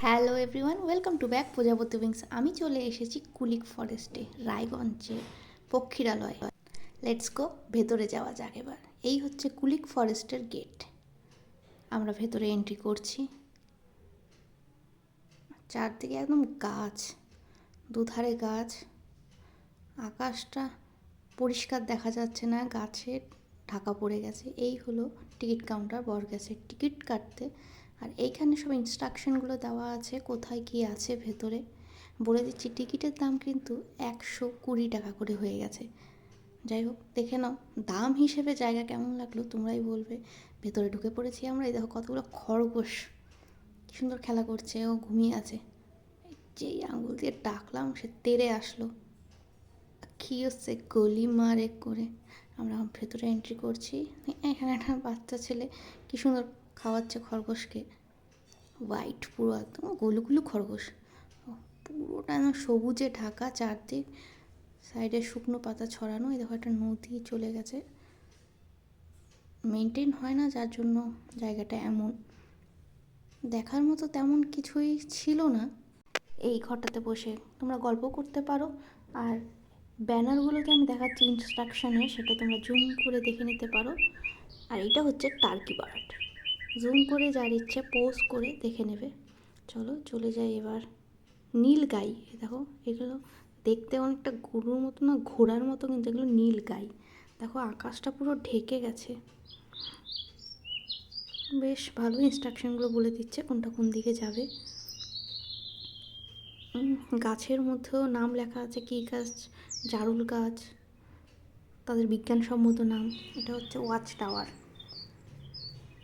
Hello everyone, welcome to back প্রজাপতি wings. আমি চলে এসেছি কুলিক ফরেস্টে, রায়গঞ্জে, পক্ষীরালয়। লেটস গো, ভেতরে যাওয়া যাক এবার। এই হচ্ছে কুলিক ফরেস্টের গেট। আমরা ভেতরে এন্ট্রি করছি। চারদিকে একদম গাছ, দুধারে গাছ। আকাশটা পরিষ্কার দেখা যাচ্ছে না, গাছে ঢাকা পড়ে গেছে। এই হলো টিকিট কাউন্টার, বরগাছের টিকিট কাটতে। আর এইখানে সব ইনস্ট্রাকশনগুলো দেওয়া আছে, কোথায় কী আছে ভেতরে। বলে দিচ্ছি, টিকিটের দাম কিন্তু 120 টাকা করে হয়ে গেছে। যাই হোক, দেখে নাও দাম হিসেবে জায়গা কেমন লাগলো তোমরাই বলবে। ভেতরে ঢুকে পড়েছি আমরা। এই দেখো কতগুলো খরগোশ কি সুন্দর খেলা করছে, ও ঘুমিয়ে আছে। যেই আঙুল দিয়ে ডাকলাম সে তেড়ে আসলো। কী হচ্ছে, গলি মারে করে আমরা ভেতরে এন্ট্রি করছি। এখানে একটা বাচ্চা ছেলে কী সুন্দর খাওয়াচ্ছে খরগোশকে। হোয়াইট, পুরো একদম গোলুগুলু খরগোশ। পুরোটা একদম সবুজে ঢাকা চারদিক, সাইডে শুকনো পাতা ছড়ানো। এই দেখো একটা নদী চলে গেছে, মেনটেন হয় না, যার জন্য জায়গাটা এমন। দেখার মতো তেমন কিছুই ছিল না। এই ঘরটাতে বসে তোমরা গল্প করতে পারো। আর ব্যানারগুলোতে আমি দেখাচ্ছি ইনস্ট্রাকশানে, সেটা তোমরা জুম করে দেখে নিতে পারো। আর এটা হচ্ছে টার্কি বার্ড, জুম করে যার ইচ্ছে পোজ করে দেখে নেবে। চলো চলে যাই এবার। নীল গাই, দেখো এগুলো দেখতে অনেকটা গরুর মতো না, ঘোড়ার মতো, কিন্তু এগুলো নীল গাই। দেখো আকাশটা পুরো ঢেকে গেছে। বেশ ভালো ইনস্ট্রাকশনগুলো বলে দিচ্ছে কোনটা কোন দিকে যাবে। গাছের মধ্যেও নাম লেখা আছে, কী গাছ, জারুল গাছ, তাদের বিজ্ঞানসম্মত নাম। এটা হচ্ছে ওয়াচ টাওয়ার।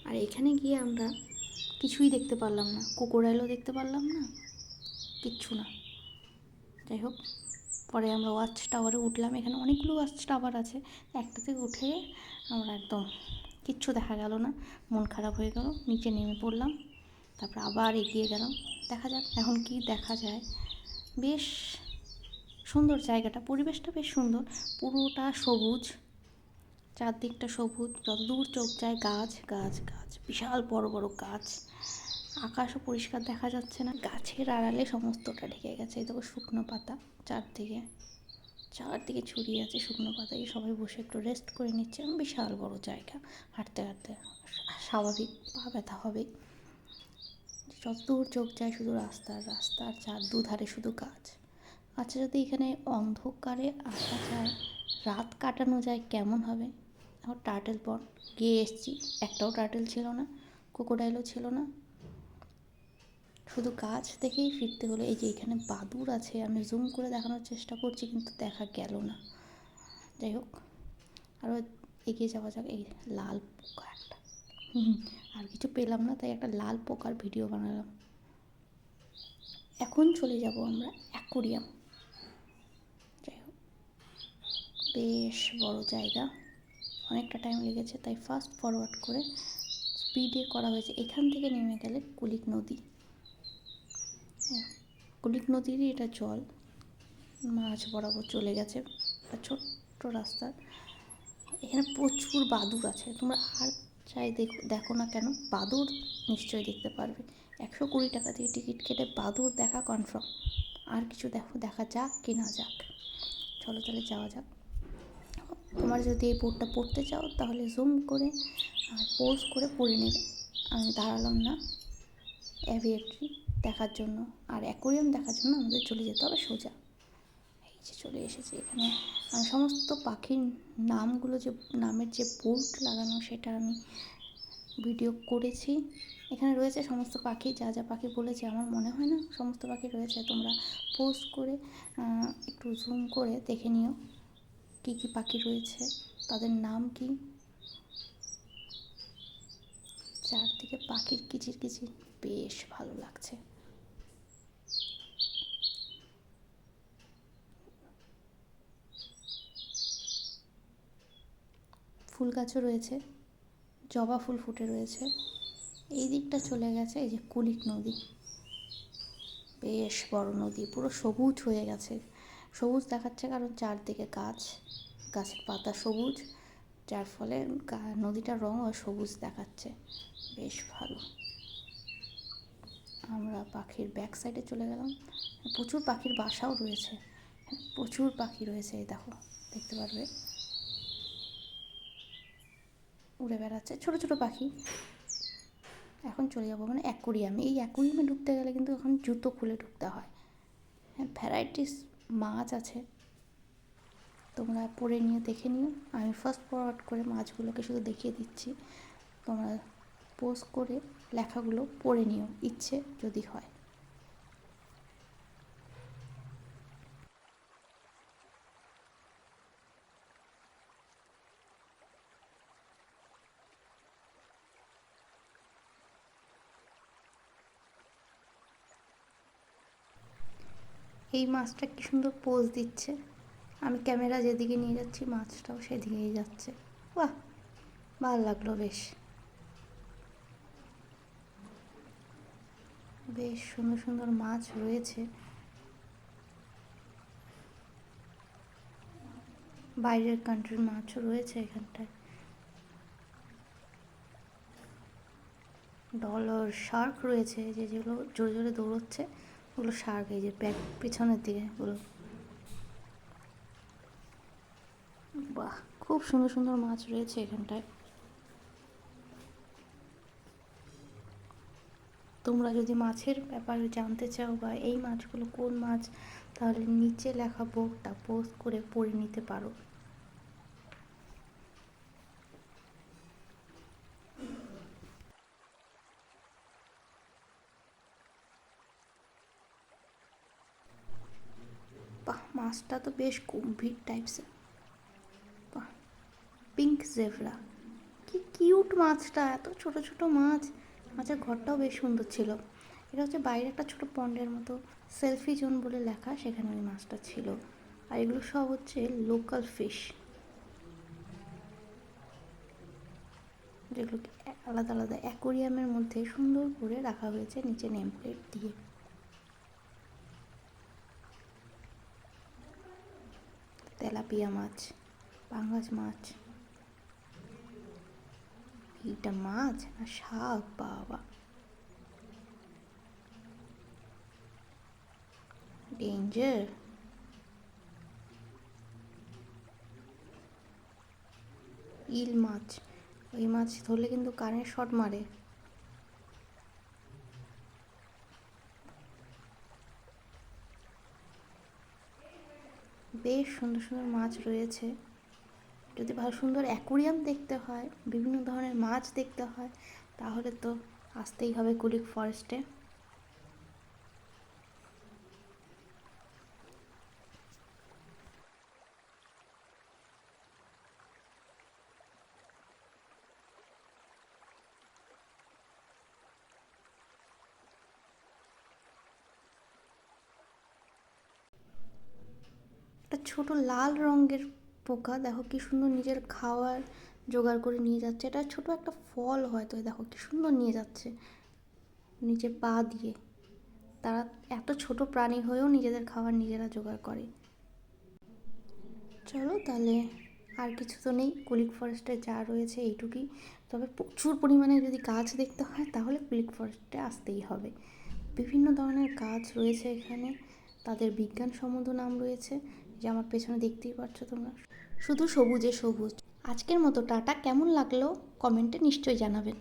আর এখানে গিয়ে আমরা কিছুই দেখতে পারলাম না, ক্রোকোডাইলও দেখতে পারলাম না, কিচ্ছু না। যাই হোক, পরে আমরা ওয়াচ টাওয়ারে উঠলাম। এখানে অনেকগুলো ওয়াচ টাওয়ার আছে, একটাতে উঠে আমরা একদম কিচ্ছু দেখা গেল না, মন খারাপ হয়ে গেল, নিচে নেমে পড়লাম। তারপর আবার এগিয়ে গেলাম, দেখা যাক এখন কি দেখা যায়। বেশ সুন্দর জায়গাটা, পরিবেশটা বেশ সুন্দর, পুরোটা সবুজ, চারদিকটা সবুজ, যতদূর চোখ যায় গাছ গাছ গাছ, বিশাল বড় বড় গাছ। আকাশও পরিষ্কার দেখা যাচ্ছে না, গাছের আড়ালে সমস্তটা ঢেকে গেছে। এই দেখো শুকনো পাতা চারদিকে, চারদিকে ছড়িয়ে আছে শুকনো পাতায়, সবাই বসে একটু রেস্ট করে নিচ্ছে। বিশাল বড় জায়গা, হাঁটতে হাঁটতে স্বাভাবিক পা ব্যথা হবে। যতদূর চোখ যায় শুধু রাস্তার রাস্তার, চার দুধারে শুধু গাছ। আচ্ছা, যদি এখানে অন্ধকারে আসা যায়, রাত কাটানো যায়, কেমন হবে। এখন টার্টেল পট গিয়ে এসছি, একটাও টার্টেল ছিল না, ক্রোকোডাইলও ছিল না, শুধু গাছ দেখেই ফিরতে হলো। এই যে এখানে বাদুড় আছে, আমি জুম করে দেখানোর চেষ্টা করছি কিন্তু দেখা গেল না। যাই হোক, আরও এগিয়ে যাওয়া যাক। এই লাল পোকা একটা, আর কিছু পেলাম না, তাই একটা লাল পোকার ভিডিও বানালাম। এখন চলে যাব আমরা অ্যাকোরিয়াম। যাই হোক, বেশ বড় জায়গা, অনেকটা টাইম লেগেছে, তাই ফাস্ট ফরওয়ার্ড করে স্পিডে করা হয়েছে। এখান থেকে নেমে গেলে কুলিক নদী, কুলিক নদীরই এটা জল মাঝ বরাবর চলে গেছে, ছোট্ট রাস্তা। এখানে প্রচুর বাদুড় আছে, তোমরা আর চাই দেখো দেখো না কেন, বাদুড় নিশ্চয়ই দেখতে পারবে। 120 টাকা দিয়ে টিকিট কেটে বাদুড় দেখা কনফার্ম। আর কিছু দেখা যাক কি না যাক। চলো তাহলে যাওয়া যাক। তোমার যদি এই বোর্ডটা পড়তে চাও তাহলে জুম করে আর পোজ করে পড়ে নেবে। আমি দাঁড়ালাম না অ্যাভিয়েটরি দেখার জন্য, আর অ্যাকোরিয়াম দেখার জন্য আমাদের চলে যেতে হবে সোজা। এই যে চলে এসেছি এখানে। আমি সমস্ত পাখির নামগুলো, যে নামের যে বোর্ড লাগানো, সেটা আমি ভিডিও করেছি। এখানে রয়েছে সমস্ত পাখি, যা যা পাখি বলেছে, আমার মনে হয় না সমস্ত পাখি রয়েছে। তোমরা পোজ করে একটু জুম করে দেখে নিও কী কী পাখি রয়েছে, তাদের নাম কি। চারদিকে পাখির কিচির কিচির, বেশ ভালো লাগছে। ফুল গাছও রয়েছে, জবা ফুল ফুটে রয়েছে। এই দিকটা চলে গেছে এই যে কুলিক নদী, বেশ বড় নদী, পুরো সবুজ হয়ে গেছে। সবুজ দেখাচ্ছে কারণ চারদিকে গাছ, গাছের পাতা সবুজ, যার ফলে নদীটার রঙও সবুজ দেখাচ্ছে, বেশ ভালো। আমরা পাখির ব্যাক সাইডে চলে গেলাম। প্রচুর পাখির বাসাও রয়েছে, প্রচুর পাখি রয়েছে, এই দেখো দেখতে পারবে উড়ে বেড়াচ্ছে ছোট ছোট পাখি। এখন চলে যাবো মানে অ্যাকোরিয়ামে। এই অ্যাকোরিয়ামে ঢুকতে গেলে কিন্তু এখন জুতো খুলে ঢুকতে হয়। হ্যাঁ, ভ্যারাইটিস মাছ আছে, তোমরা পড়ে নিয়ে দেখে নিও। আমি ফার্স্ট ফরওয়ার্ড করে মাছগুলোকে শুধু দেখিয়ে দিচ্ছি, তোমরা পোস্ট করে লেখাগুলো পড়ে নিও ইচ্ছে যদি হয়। এই মাছটা কি সুন্দর পোজ দিচ্ছে, আমি ক্যামেরা যেদিকে নিয়ে যাচ্ছি মাছটাও সেদিকেই যাচ্ছে। বাহ, ভালো লাগলো, বেশ বেশ সুন্দর সুন্দর মাছ রয়েছে। বাইরের কান্ট্রির মাছও রয়েছে এখানটায়। ডলার শার্ক রয়েছে, যেগুলো জোরে জোরে দৌড়চ্ছে ওগুলো শার্ক, এই যে ব্যাক পিছনের দিকে ওগুলো। বাহ, খুব সুন্দর সুন্দর মাছ রয়েছে এখানটায়। তোমরা যদি মাছের ব্যাপারে জানতে চাও বা এই মাছগুলো কোন মাছ, তাহলে নিচে লেখা বোর্ডটা পোস্ট করে পড়ে নিতে পারো। বাহ, মাছটা তো বেশ গম্ভীর টাইপসের। বাহ, পিঙ্ক জেভরা, কি কিউট মাছটা, এত ছোট ছোট মাছ। মাছের ঘরটাও বেশ সুন্দর ছিল। এটা হচ্ছে বাইরে একটা ছোট পন্ডের মতো, সেলফি জোন বলে লেখা, সেখানে ওই মাছটা ছিল। আর এগুলো সব হচ্ছে লোকাল ফিশ, যেগুলোকে আলাদা আলাদা অ্যাকোরিয়ামের মধ্যে সুন্দর করে রাখা হয়েছে নিচে নেম প্লেট দিয়ে। তেলাপিয়া মাছ, পাঙ্গাস মাছ, এইটা মাছ না শাক, বাবা ডেঞ্জার। ইল মাছ, ওই মাছ ধরলে কিন্তু কারেন্ট শট মারে। বেশ সুন্দর সুন্দর মাছ রয়েছে। যদি ভালো সুন্দর অ্যাকোরিয়াম দেখতে হয়, বিভিন্ন ধরনের মাছ দেখতে হয়, তাহলে তো আসতেই হবে কুলিক ফরেস্টে। একটা ছোট লাল রঙের পোকা, দেখো কি সুন্দর নিজের খাওয়ার জোগাড় করে নিয়ে যাচ্ছে। এটা ছোট একটা ফল হয়তো, দেখো কি সুন্দর নিয়ে যাচ্ছে নিজের পা দিয়ে। তারা এত ছোট প্রাণী হয়েও নিজেদের খাবার নিজেরা জোগাড় করে। চলো তাহলে, আর কিছু তো নেই, কুলিক ফরেস্টে যা রয়েছে এইটুকুই। তবে প্রচুর পরিমাণে যদি গাছ দেখতে হয় তাহলে কুলিক ফরেস্টে আসতেই হবে। বিভিন্ন ধরনের গাছ রয়েছে এখানে, তাদের বিজ্ঞানসম্মত নাম রয়েছে, যে আমার পেছনে দেখতেই পাচ্ছ তোমরা, শুধু সবুজে সবুজ। আজকের মতো টাটা, কেমন লাগলো কমেন্টে নিশ্চয়ই জানাবেন।